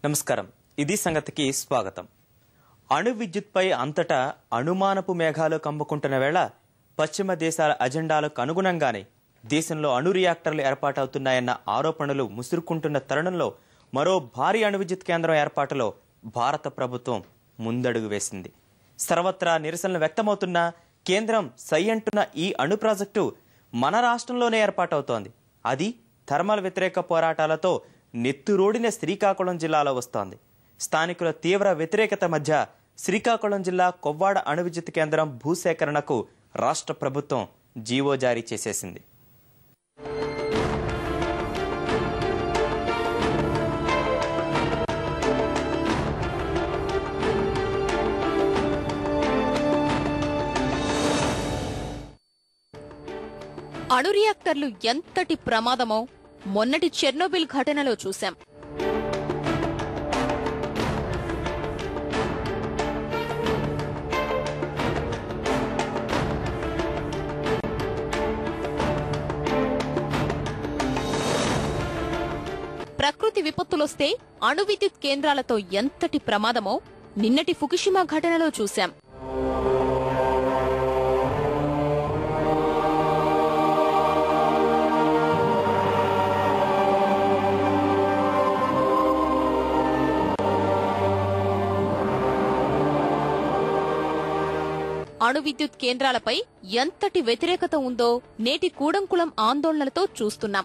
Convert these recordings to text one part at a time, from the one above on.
నమస్కారం. ఇది సంగతికి స్వాగతం. అణు విద్యుత్పై అంతటా అనుమానపు మేఘాలు కమ్ముకుంటున్న వేళ పశ్చిమ దేశాల అజెండాలకు అనుగుణంగానే దేశంలో అణు రియాక్టర్లు ఏర్పాటవుతున్నాయన్న ఆరోపణలు ముసురుకుంటున్న తరుణంలో మరో భారీ అణు విద్యుత్ కేంద్రం ఏర్పాటులో భారత ప్రభుత్వం ముందడుగు వేసింది. సర్వత్రా నిరసనలు వ్యక్తమవుతున్న కేంద్రం సై అంటున్న ఈ అణు ప్రాజెక్టు మన రాష్ట్రంలోనే ఏర్పాటవుతోంది. అది థర్మల్ వ్యతిరేక పోరాటాలతో నెత్తురోడిన శ్రీకాకుళం జిల్లాలో వస్తోంది. స్థానికుల తీవ్ర వ్యతిరేకత మధ్య శ్రీకాకుళం జిల్లా కొవ్వాడ అణు విద్యుత్ కేంద్రం భూసేకరణకు రాష్ట్ర ప్రభుత్వం జీవో జారీ చేసేసింది. అణు రియాక్టర్లు ఎంతటి ప్రమాదమో మొన్నటి చెర్నోబిల్ ఘటనలో చూశాం. ప్రకృతి విపత్తులొస్తే అణు విద్యుత్ కేంద్రాలతో ఎంతటి ప్రమాదమో నిన్నటి ఫుకుషిమా ఘటనలో చూశాం. అణు విద్యుత్ కేంద్రాలపై ఎంతటి వ్యతిరేకత ఉందో నేటి కూడంకుళం ఆందోళనలతో చూస్తున్నాం.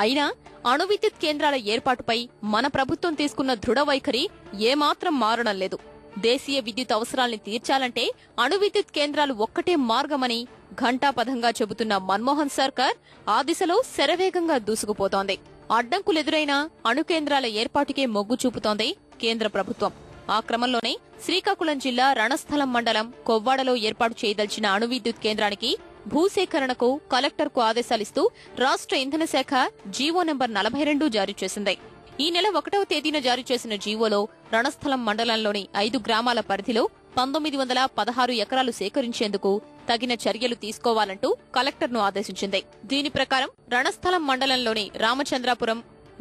అయినా అణు విద్యుత్ కేంద్రాల ఏర్పాటుపై మన ప్రభుత్వం తీసుకున్న దృఢ వైఖరి ఏమాత్రం మారడం లేదు. దేశీయ విద్యుత్ అవసరాల్ని తీర్చాలంటే అణు విద్యుత్ కేంద్రాలు ఒక్కటే మార్గమని ఘంటాపథంగా చెబుతున్న మన్మోహన్ సర్కార్ ఆ దిశలో శరవేగంగా దూసుకుపోతోంది. అడ్డంకులెదురైనా అణు కేంద్రాల ఏర్పాటుకే మొగ్గు చూపుతోంది కేంద్ర ప్రభుత్వం. ఆ క్రమంలోనే శ్రీకాకుళం జిల్లా రణస్థలం మండలం కొవ్వాడలో ఏర్పాటు చేయదలిచిన అణు విద్యుత్ కేంద్రానికి భూసేకరణకు కలెక్టర్కు ఆదేశాలిస్తూ రాష్ట్ర ఇంధన శాఖ జీవో నెంబర్ 42 జారీ చేసింది. ఈ నెల 1వ తేదీన జారీ చేసిన జీవోలో రణస్థలం మండలంలోని 5 గ్రామాల పరిధిలో 1916 ఎకరాలు సేకరించేందుకు తగిన చర్యలు తీసుకోవాలంటూ కలెక్టర్ను ఆదేశించింది. దీని ప్రకారం రణస్థలం మండలంలోని రామచంద్రాపురం,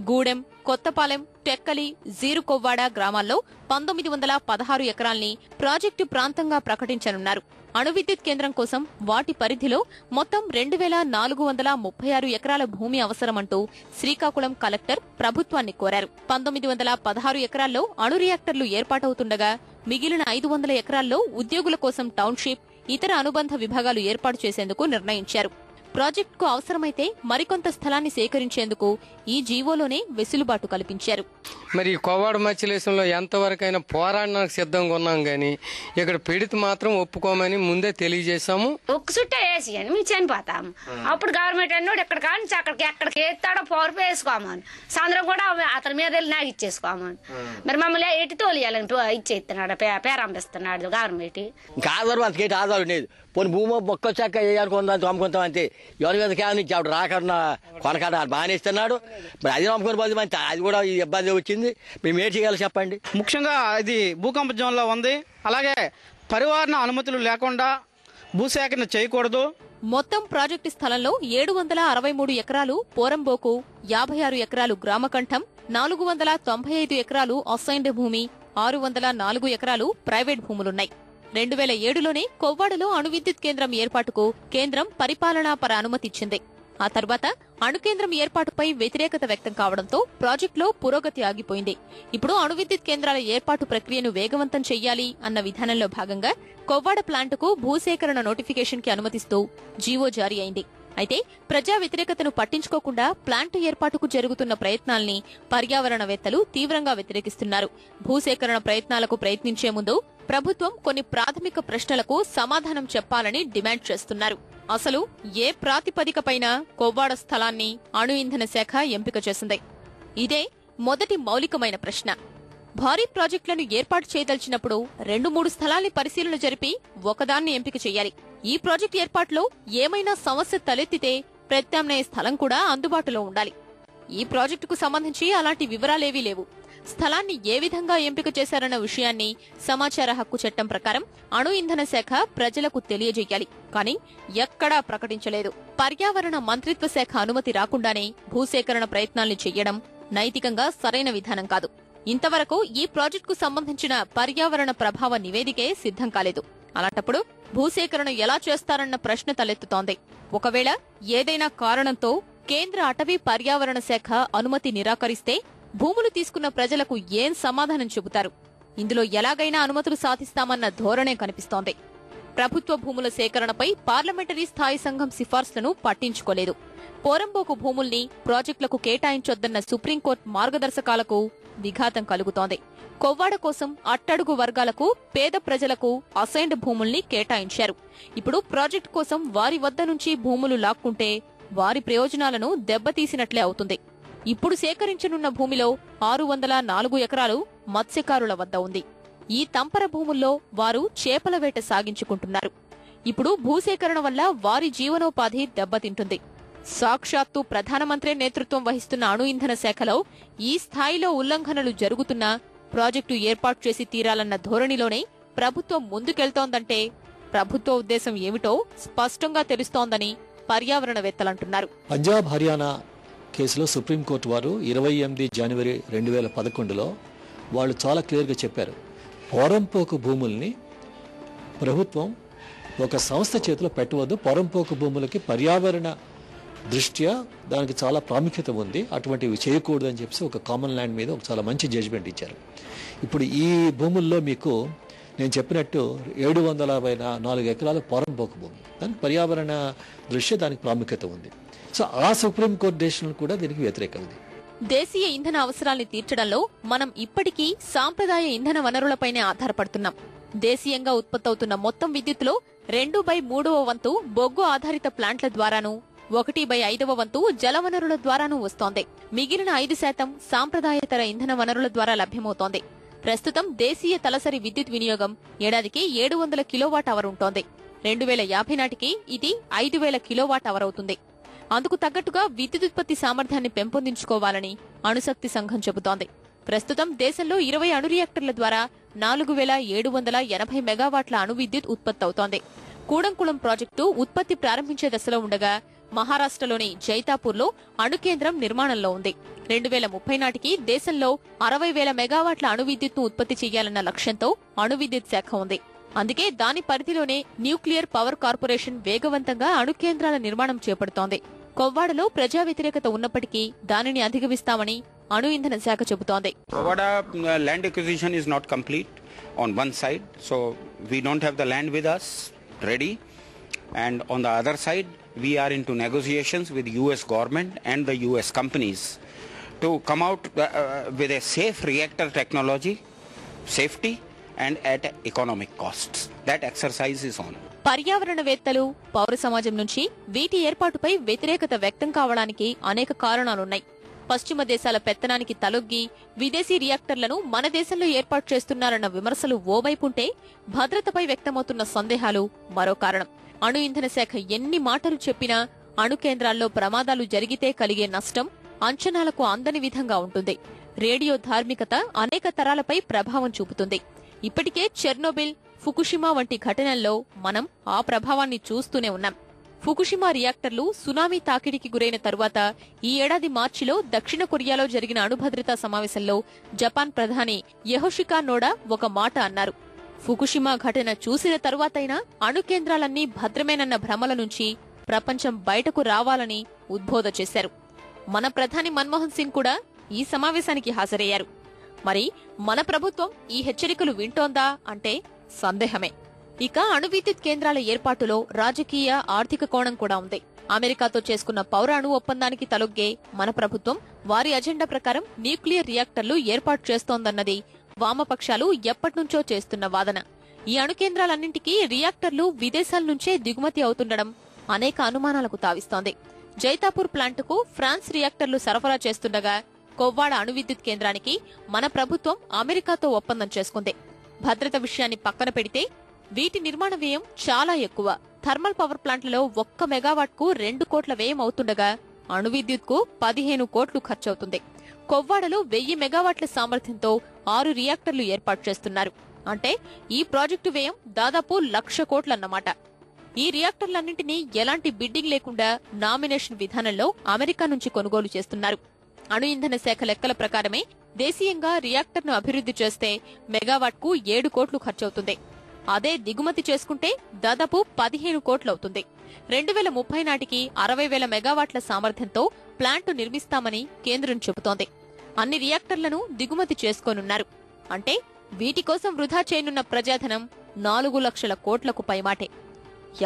గూడెం, కొత్తపాలెం, టెక్కలి, జీరుకొవ్వాడ గ్రామాల్లో 1916 ఎకరాల్ని ప్రాజెక్టు ప్రాంతంగా ప్రకటించనున్నారు. అణు విద్యుత్ కేంద్రం కోసం వాటి పరిధిలో మొత్తం 2436 ఎకరాల భూమి అవసరమంటూ శ్రీకాకుళం కలెక్టర్ ప్రభుత్వాన్ని కోరారు. 1916 ఎకరాల్లో అణు రియాక్టర్లు ఏర్పాటవుతుండగా మిగిలిన 500 ఎకరాల్లో ఉద్యోగుల కోసం టౌన్షిప్, ఇతర అనుబంధ విభాగాలు ఏర్పాటు చేసేందుకు నిర్ణయించారు. ప్రాజెక్టుకు అవసరమైతే మరికొంత స్థలాన్ని సేకరించేందుకు ఈ జీవోలోనే వెసులుబాటు కల్పించారు. మరి కొవ్వాడ మత్స్యలేశంలో ఎంతవరకైనా పోరాడడానికి సిద్ధంగా ఉన్నాం గానీ ఇక్కడ పెడితే మాత్రం ఒప్పుకోమని ముందే తెలియజేశాము. ఒక్క చుట్టే వేసి అని మేము చనిపోతాము. అప్పుడు గవర్నమెంట్ అన్నోడు ఎక్కడ కానీ ఎక్కడికి ఎత్తాడో పవర్ వేసుకోమని సందరం కూడా అతని మీద వెళ్ళి నాకు ఇచ్చేసుకోమని. మరి మమ్మల్ని ఎటు తోలియాలని ఇచ్చేస్తున్నాడు, పేరంపిస్తున్నాడు గవర్నమెంట్. ఇంకా ఆధారం అంతకేటి ఆధారం లేదు. పోనీ భూమి మొక్క చెక్క వేయాలనుకుందాం అమ్ముకుంటాం అంతే. ఎవరి మీద కేవలం ఆవిడ రాకన్నా కొనకాడ బాగానే ఇస్తున్నాడు. మరి అది నమ్ముకొని పోతే మంచి అది కూడా ఈ ఇబ్బంది వచ్చింది. మేము ఏం చేయాలి చెప్పండి. ముఖ్యంగా ఇది భూకంప జోన్లో ఉంది. అలాగే పరివారణ అనుమతులు లేకుండా భూసేకరణ చేయకూడదు. మొత్తం ప్రాజెక్టు స్థలంలో 763 ఎకరాలు పోరంబోకు, 56 ఎకరాలు గ్రామకంఠం, 495 ఎకరాలు అసైన్డ్ భూమి, 604 ఎకరాలు ప్రైవేట్ భూములున్నాయి. 2007లోనే కొవ్వాడలో అణు విద్యుత్ కేంద్రం ఏర్పాటుకు కేంద్రం పరిపాలనాపర అనుమతిచ్చింది. ఆ తర్వాత అణు కేంద్రం ఏర్పాటుపై వ్యతిరేకత వ్యక్తం కావడంతో ప్రాజెక్టులో పురోగతి ఆగిపోయింది. ఇప్పుడు అణు విద్యుత్ కేంద్రాల ఏర్పాటు ప్రక్రియను వేగవంతం చెయ్యాలి అన్న విధానంలో భాగంగా కొవ్వాడ ప్లాంటుకు భూసేకరణ నోటిఫికేషన్ కి అనుమతిస్తూ జీవో జారీ అయింది. అయితే ప్రజా వ్యతిరేకతను పట్టించుకోకుండా ప్లాంటు ఏర్పాటుకు జరుగుతున్న ప్రయత్నాల్ని పర్యావరణవేత్తలు తీవ్రంగా వ్యతిరేకిస్తున్నారు. భూసేకరణ ప్రయత్నాలకు ప్రయత్నించే ముందు ప్రభుత్వం కొన్ని ప్రాథమిక ప్రశ్నలకు సమాధానం చెప్పాలని డిమాండ్ చేస్తున్నారు. అసలు ఏ ప్రాతిపదికపైన కొవ్వాడ స్థలాన్ని అణు ఇంధన శాఖ ఎంపిక చేసింది? ఇదే మొదటి మౌలికమైన ప్రశ్న. భారీ ప్రాజెక్టులను ఏర్పాటు చేయదలిచినప్పుడు 2-3 స్థలాల్ని పరిశీలన జరిపి ఒకదాన్ని ఎంపిక చేయాలి. ఈ ప్రాజెక్టు ఏర్పాటులో ఏమైనా సమస్య తలెత్తితే ప్రత్యామ్నాయ స్థలం కూడా అందుబాటులో ఉండాలి. ఈ ప్రాజెక్టుకు సంబంధించి అలాంటి వివరాలేవీ లేవు. స్థలాన్ని ఏ విధంగా ఎంపిక చేశారన్న విషయాన్ని సమాచార హక్కు చట్టం ప్రకారం అణు ఇంధన శాఖ ప్రజలకు తెలియజేయాలి. కానీ ఎక్కడా ప్రకటించలేదు. పర్యావరణ మంత్రిత్వ శాఖ అనుమతి రాకుండానే భూసేకరణ ప్రయత్నాల్ని చెయ్యడం నైతికంగా సరైన విధానం కాదు. ఇంతవరకు ఈ ప్రాజెక్టుకు సంబంధించిన పర్యావరణ ప్రభావ నివేదికే సిద్ధం కాలేదు. అలాంటప్పుడు భూసేకరణ ఎలా చేస్తారన్న ప్రశ్న తలెత్తుతోంది. ఒకవేళ ఏదైనా కారణంతో కేంద్ర అటవీ పర్యావరణ శాఖ అనుమతి నిరాకరిస్తే భూములు తీసుకున్న ప్రజలకు ఏం సమాధానం చెబుతారు? ఇందులో ఎలాగైనా అనుమతులు సాధిస్తామన్న ధోరణే కనిపిస్తోంది. ప్రభుత్వ భూముల సేకరణపై పార్లమెంటరీ స్థాయి సంఘం సిఫార్సులను పట్టించుకోలేదు. పోరంబోకు భూముల్ని ప్రాజెక్టులకు కేటాయించొద్దన్న సుప్రీంకోర్టు మార్గదర్శకాలకు విఘాతం కలుగుతోంది. కొవ్వాడ కోసం అట్టడుగు వర్గాలకు, పేద ప్రజలకు అసైన్డ్ భూముల్ని కేటాయించారు. ఇప్పుడు ప్రాజెక్టు కోసం వారి వద్ద నుంచి భూములు లాక్కుంటే వారి ప్రయోజనాలను దెబ్బతీసినట్లే అవుతుంది. ఇప్పుడు సేకరించనున్న భూమిలో 604 ఎకరాలు మత్స్యకారుల వద్ద ఉంది. ఈ తంపర భూముల్లో వారు చేపల వేట సాగించుకుంటున్నారు. ఇప్పుడు భూసేకరణ వల్ల వారి జీవనోపాధి దెబ్బతింటుంది. సాక్షాత్తు ప్రధానమంత్రి నేతృత్వం వహిస్తున్న అణు ఇంధన శాఖలో ఈ స్థాయిలో ఉల్లంఘనలు జరుగుతున్నా ప్రాజెక్టు ఏర్పాటు చేసి తీరాలన్న ధోరణిలోనే ప్రభుత్వం ముందుకెళ్తోందంటే ప్రభుత్వ ఉద్దేశం ఏమిటో స్పష్టంగా తెలుస్తోందని పర్యావరణవేత్తలంటున్నారు. పంజాబ్, హర్యానా కేసులో సుప్రీంకోర్టు వారు 28 జనవరి 2011లో వాళ్ళు చాలా క్లియర్గా చెప్పారు, పోరంపోకు భూముల్ని ప్రభుత్వం ఒక సంస్థ చేతిలో పెట్టవద్దు. పోరంపోకు భూములకి పర్యావరణ దృష్ట్యా దానికి చాలా ప్రాముఖ్యత ఉంది, అటువంటివి చేయకూడదు అని చెప్పి ఒక కామన్ ల్యాండ్ మీద ఒక చాలా మంచి జడ్జిమెంట్ ఇచ్చారు. ఇప్పుడు ఈ భూముల్లో మీకు నేను చెప్పినట్టు 754 ఎకరాల పోరంపోకు భూమి, దానికి పర్యావరణ దృష్ట్యా దానికి ప్రాముఖ్యత ఉంది. సో ఆ సుప్రీంకోర్టు డెసిషన్ కూడా దీనికి వ్యతిరేకమైంది. దేశీయ ఇంధన అవసరాల్ని తీర్చడంలో మనం ఇప్పటికీ సాంప్రదాయ ఇంధన వనరులపైనే ఆధారపడుతున్నాం. దేశీయంగా ఉత్పత్తవుతున్న మొత్తం విద్యుత్తులో 2/3వ వంతు బొగ్గు ఆధారిత ప్లాంట్ల ద్వారాను, 1/5వ వంతు జలవనరుల ద్వారాను వస్తోంది. మిగిలిన 5% సాంప్రదాయేతర ఇంధన వనరుల ద్వారా లభ్యమవుతోంది. ప్రస్తుతం దేశీయ తలసరి విద్యుత్ వినియోగం ఏడాదికి 700 కిలోవాట్ అవర్ ఉంటోంది. 2050 నాటికి ఇది 5000 కిలోవాట్ అవర్ అవుతుంది. అందుకు తగ్గట్టుగా విద్యుదుత్పత్తి సామర్థ్యాన్ని పెంపొందించుకోవాలని అణుశక్తి సంఘం చెబుతోంది. ప్రస్తుతం దేశంలో 20 అణు రియాక్టర్ల ద్వారా 4780 మెగావాట్ల అణు విద్యుత్ ఉత్పత్తవుతోంది. కూడంకుళం ప్రాజెక్టు ఉత్పత్తి ప్రారంభించే దశలో ఉండగా మహారాష్ట్రలోని జైతాపూర్లో అణు కేంద్రం నిర్మాణంలో ఉంది. 2030 నాటికి దేశంలో 60,000 మెగావాట్ల అణు విద్యుత్ను ఉత్పత్తి చేయాలన్న లక్ష్యంతో అణు విద్యుత్ శాఖ ఉంది. అందుకే దాని పరిధిలోనే న్యూక్లియర్ పవర్ కార్పొరేషన్ వేగవంతంగా అణు కేంద్రాల నిర్మాణం చేపడుతోంది. కొవ్వాడలో ప్రజా వ్యతిరేకత ఉన్నప్పటికీ దానిని అధిగమిస్తామని అణు ఇంధన శాఖ చెబుతోంది. Kovada land acquisition is not complete on one side, so we don't have the land with us ready, and on the other side we are into negotiations with US government and the US companies to come out with a safe reactor technology, safety and at economic costs. That exercise is on. పర్యావరణవేత్తలు, పౌర సమాజం నుంచి వీటి ఏర్పాటుపై వ్యతిరేకత వ్యక్తం కావడానికి అనేక కారణాలున్నాయి. పశ్చిమ దేశాల పెత్తనానికి తలొగ్గి విదేశీ రియాక్టర్లను మన దేశంలో ఏర్పాటు చేస్తున్నారన్న విమర్శలు ఓవైపుంటే భద్రతపై వ్యక్తమవుతున్న సందేహాలు మరో కారణం. అణు ఇంధన శాఖ ఎన్ని మాటలు చెప్పినా అణు కేంద్రాల్లో ప్రమాదాలు జరిగితే కలిగే నష్టం అంచనాలకు అందని విధంగా ఉంటుంది. రేడియో ధార్మికత అనేక తరాలపై ప్రభావం చూపుతుంది. ఇప్పటికే చెర్నోబిల్, ఫుకుషిమా వంటి ఘటనల్లో మనం ఆ ప్రభావాన్ని చూస్తూనే ఉన్నాం. ఫుకుషిమా రియాక్టర్లు సునామీ తాకిడికి గురైన తరువాత ఈ ఏడాది మార్చిలో దక్షిణ కొరియాలో జరిగిన అణుభద్రతా సమావేశంలో జపాన్ ప్రధాని యెహోషికా నోడా ఒక మాట అన్నారు. ఫుకుషిమా ఘటన చూసిన తరువాతైనా అణు కేంద్రాలన్నీ భద్రమేనన్న భ్రమల నుంచి ప్రపంచం బయటకు రావాలని ఉద్బోధ చేశారు. మన ప్రధాని మన్మోహన్ సింగ్ కూడా ఈ సమావేశానికి హాజరయ్యారు. మరి మన ప్రభుత్వం ఈ హెచ్చరికలు వింటోందా అంటే సందేహమే. ఇక అణు విద్యుత్ కేంద్రాల ఏర్పాటులో రాజకీయ, ఆర్థిక కోణం కూడా ఉంది. అమెరికాతో చేసుకున్న పౌర అణు ఒప్పందానికి తలొగ్గే మన ప్రభుత్వం వారి అజెండా ప్రకారం న్యూక్లియర్ రియాక్టర్లు ఏర్పాటు చేస్తోందన్నది వామపక్షాలు ఎప్పటినుంచో చేస్తున్న వాదన. ఈ అణు కేంద్రాలన్నింటికీ రియాక్టర్లు విదేశాల నుంచే దిగుమతి అవుతుండడం అనేక అనుమానాలకు తావిస్తోంది. జైతాపూర్ ప్లాంటుకు ఫ్రాన్స్ రియాక్టర్లు సరఫరా చేస్తుండగా కొవ్వాడ అణు విద్యుత్ కేంద్రానికి మన ప్రభుత్వం అమెరికాతో ఒప్పందం చేసుకుంది. భద్రత విషయాన్ని పక్కన పెడితే వీటి నిర్మాణ వ్యయం చాలా ఎక్కువ. థర్మల్ పవర్ ప్లాంట్లలో 1 మెగావాట్కు 2 కోట్ల వ్యయం అవుతుండగా అణు విద్యుత్కు 15 కోట్లు ఖర్చవుతుంది. కొవ్వాడలో 1000 మెగావాట్ల సామర్థ్యంతో 6 రియాక్టర్లు ఏర్పాటు చేస్తున్నారు. అంటే ఈ ప్రాజెక్టు వ్యయం దాదాపు 1,00,000 కోట్లన్నమాట. ఈ రియాక్టర్లన్నింటినీ ఎలాంటి బిడ్డింగ్ లేకుండా నామినేషన్ విధానంలో అమెరికా నుంచి కొనుగోలు చేస్తున్నారు. అణు ఇంధన శాఖ లెక్కల ప్రకారమే దేశీయంగా రియాక్టర్ను అభివృద్ధి చేస్తే మెగావాట్కు 7 కోట్లు ఖర్చవుతుంది. అదే దిగుమతి చేసుకుంటే దాదాపు 15 కోట్లవుతుంది. 2030 నాటికి 60,000 మెగావాట్ల సామర్థ్యంతో ప్లాంటు నిర్మిస్తామని కేంద్రం చెబుతోంది. అన్ని రియాక్టర్లను దిగుమతి చేసుకోనున్నారు. అంటే వీటి కోసం వృధా చేయనున్న ప్రజాధనం 4 లక్షల కోట్లకు పైమాటే.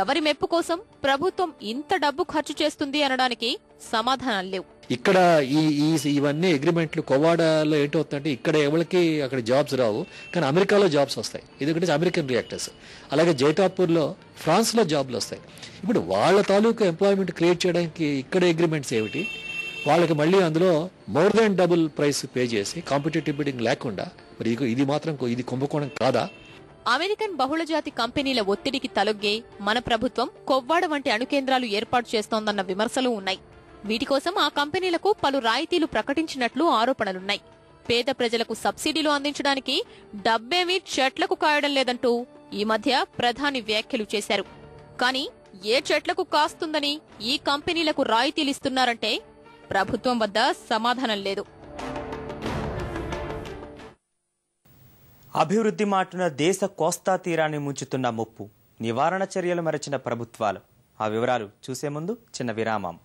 ఎవరి మెప్పు కోసం ప్రభుత్వం ఇంత డబ్బు ఖర్చు చేస్తుంది అనడానికి సమాధానాలు లేవు. ఇక్కడ ఇవన్నీ అగ్రిమెంట్లు కొవ్వాడలో ఏంటవుతుందంటే ఇక్కడ ఎవరికి అక్కడ జాబ్స్ రావు, కానీ అమెరికాలో జాబ్స్ వస్తాయి. ఎందుకంటే అమెరికన్ రియాక్టర్స్. అలాగే జైతాపూర్లో ఫ్రాన్స్లో జాబ్లు వస్తాయి. ఇప్పుడు వాళ్ళ తాలూకు ఎంప్లాయ్మెంట్ క్రియేట్ చేయడానికి ఇక్కడ అగ్రిమెంట్స్ ఏమిటి? వాళ్ళకి మళ్ళీ అందులో more than double price pay చేసి కాంపిటేటివ్ బిడ్డింగ్ లేకుండా మరి ఇది మాత్రం ఇది కుంభకోణం కాదా? అమెరికన్ బహుళజాతి కంపెనీల ఒత్తిడికి తలొగ్గే మన ప్రభుత్వం కొవ్వాడ వంటి అణు కేంద్రాలు ఏర్పాటు చేస్తోందన్న విమర్శలు ఉన్నాయి. వీటి కోసం ఆ కంపెనీలకు పలు రాయితీలు ప్రకటించినట్లు ఆరోపణలున్నాయి. పేద ప్రజలకు సబ్సిడీలు అందించడానికి డబ్బేమీ చెట్లకు కాయడం లేదంటూ ఈ మధ్య ప్రధాని వ్యాఖ్యలు చేశారు. కానీ ఏ చెట్లకు కాస్తుందని ఈ కంపెనీలకు రాయితీలిస్తున్నారంటే ప్రభుత్వం వద్ద సమాధానం లేదు. అభివృద్ధి మాటున దేశ కోస్తా తీరాన్ని ముంచుతున్న ముప్పు, నివారణ చర్యలు మరచిన ప్రభుత్వాలు. ఆ వివరాలు చూసే ముందు చిన్న విరామం.